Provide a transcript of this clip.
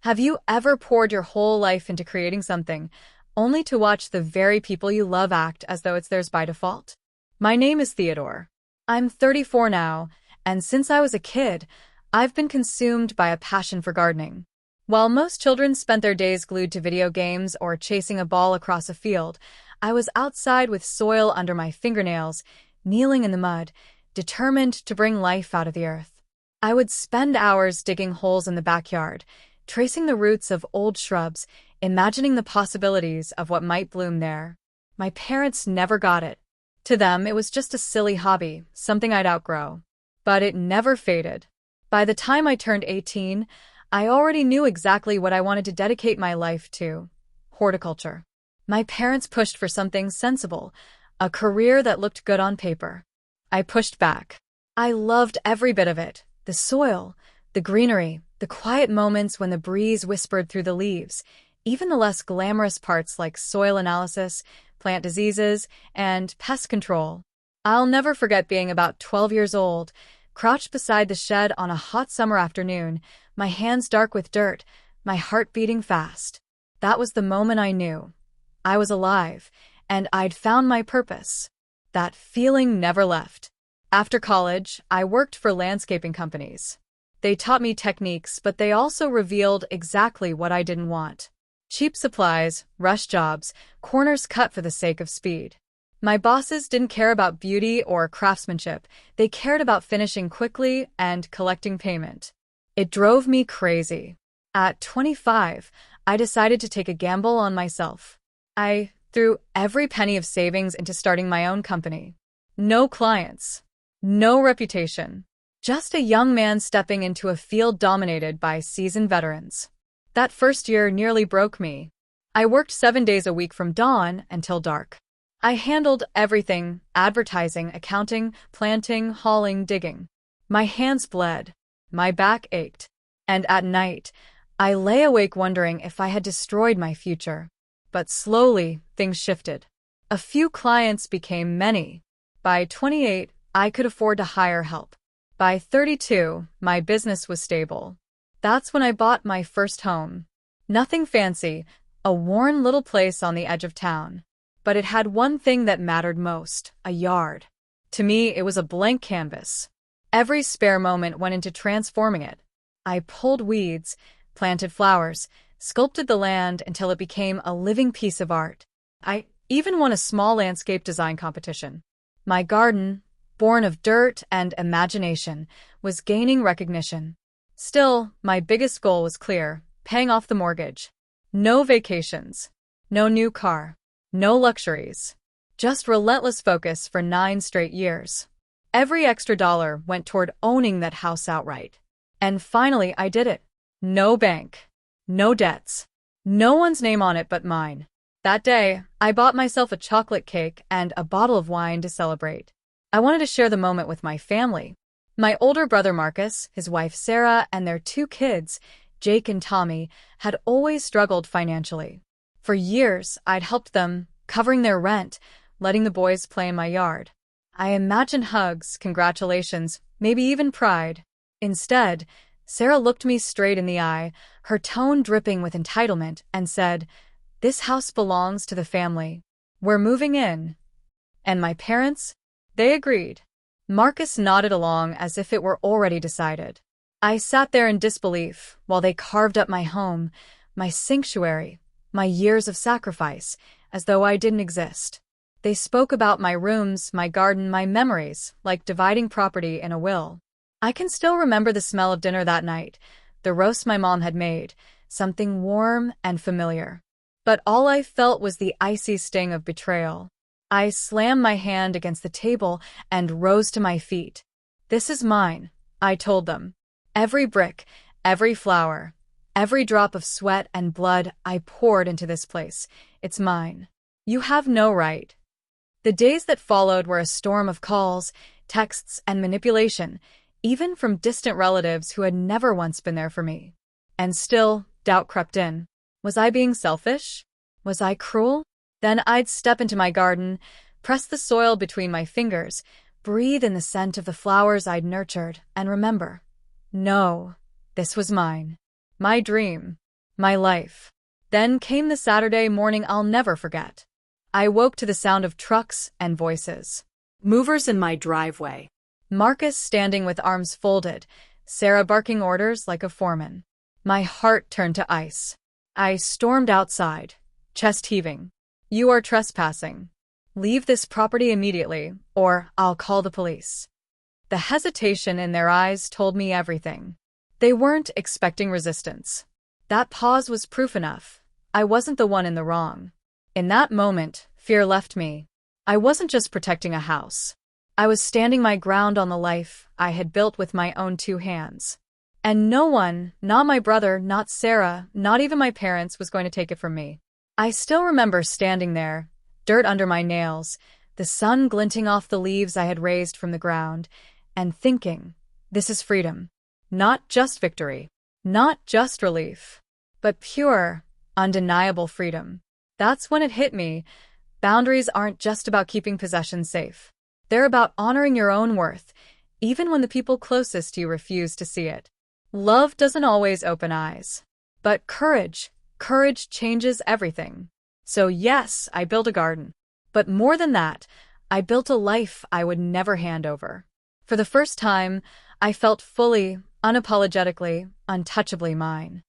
Have you ever poured your whole life into creating something, only to watch the very people you love act as though it's theirs by default? My name is Theodore. I'm 34 now, and since I was a kid, I've been consumed by a passion for gardening. While most children spent their days glued to video games or chasing a ball across a field, I was outside with soil under my fingernails, kneeling in the mud, determined to bring life out of the earth. I would spend hours digging holes in the backyard, tracing the roots of old shrubs, imagining the possibilities of what might bloom there. My parents never got it. To them, it was just a silly hobby, something I'd outgrow. But it never faded. By the time I turned 18, I already knew exactly what I wanted to dedicate my life to: horticulture. My parents pushed for something sensible, a career that looked good on paper. I pushed back. I loved every bit of it: the soil, the greenery, the quiet moments when the breeze whispered through the leaves, even the less glamorous parts like soil analysis, plant diseases, and pest control. I'll never forget being about 12 years old, crouched beside the shed on a hot summer afternoon, my hands dark with dirt, my heart beating fast. That was the moment I knew I was alive, and I'd found my purpose. That feeling never left. After college, I worked for landscaping companies. They taught me techniques, but they also revealed exactly what I didn't want: cheap supplies, rush jobs, corners cut for the sake of speed. My bosses didn't care about beauty or craftsmanship. They cared about finishing quickly and collecting payment. It drove me crazy. At 25, I decided to take a gamble on myself. I threw every penny of savings into starting my own company. No clients, no reputation, just a young man stepping into a field dominated by seasoned veterans. That first year nearly broke me. I worked 7 days a week from dawn until dark. I handled everything: advertising, accounting, planting, hauling, digging. My hands bled. My back ached. And at night, I lay awake wondering if I had destroyed my future. But slowly, things shifted. A few clients became many. By 28, I could afford to hire help. By 32, my business was stable. That's when I bought my first home. Nothing fancy, a worn little place on the edge of town. But it had one thing that mattered most: a yard. To me, it was a blank canvas. Every spare moment went into transforming it. I pulled weeds, planted flowers, sculpted the land until it became a living piece of art. I even won a small landscape design competition. My garden, born of dirt and imagination, was gaining recognition. Still, my biggest goal was clear: paying off the mortgage. No vacations, no new car, no luxuries. Just relentless focus for 9 straight years. Every extra dollar went toward owning that house outright. And finally, I did it. No bank, no debts, no one's name on it but mine. That day, I bought myself a chocolate cake and a bottle of wine to celebrate. I wanted to share the moment with my family. My older brother Marcus, his wife Sarah, and their 2 kids, Jake and Tommy, had always struggled financially. For years, I'd helped them, covering their rent, letting the boys play in my yard. I imagined hugs, congratulations, maybe even pride. Instead, Sarah looked me straight in the eye, her tone dripping with entitlement, and said, "This house belongs to the family. We're moving in." And my parents? They agreed. Marcus nodded along as if it were already decided. I sat there in disbelief while they carved up my home, my sanctuary, my years of sacrifice, as though I didn't exist. They spoke about my rooms, my garden, my memories, like dividing property in a will. I can still remember the smell of dinner that night, the roast my mom had made, something warm and familiar. But all I felt was the icy sting of betrayal. I slammed my hand against the table and rose to my feet. "This is mine," I told them. Every brick, every flower, every drop of sweat and blood I poured into this place. It's mine. You have no right. The days that followed were a storm of calls, texts, and manipulation, even from distant relatives who had never once been there for me. And still, doubt crept in. Was I being selfish? Was I cruel? Then I'd step into my garden, press the soil between my fingers, breathe in the scent of the flowers I'd nurtured, and remember: no, this was mine. My dream. my life. Then came the Saturday morning I'll never forget. I woke to the sound of trucks and voices. Movers in my driveway. Marcus standing with arms folded, Sarah barking orders like a foreman. My heart turned to ice. I stormed outside, chest heaving. You are trespassing. Leave this property immediately, or I'll call the police. The hesitation in their eyes told me everything. They weren't expecting resistance. That pause was proof enough. I wasn't the one in the wrong. In that moment, fear left me. I wasn't just protecting a house. I was standing my ground on the life I had built with my own 2 hands. And no one, not my brother, not Sarah, not even my parents, was going to take it from me. I still remember standing there, dirt under my nails, the sun glinting off the leaves I had raised from the ground, and thinking, this is freedom. Not just victory. Not just relief. But pure, undeniable freedom. That's when it hit me. Boundaries aren't just about keeping possessions safe. They're about honoring your own worth, even when the people closest to you refuse to see it. Love doesn't always open eyes. But courage changes everything. So yes, I built a garden. But more than that, I built a life I would never hand over. For the first time, I felt fully, unapologetically, untouchably mine.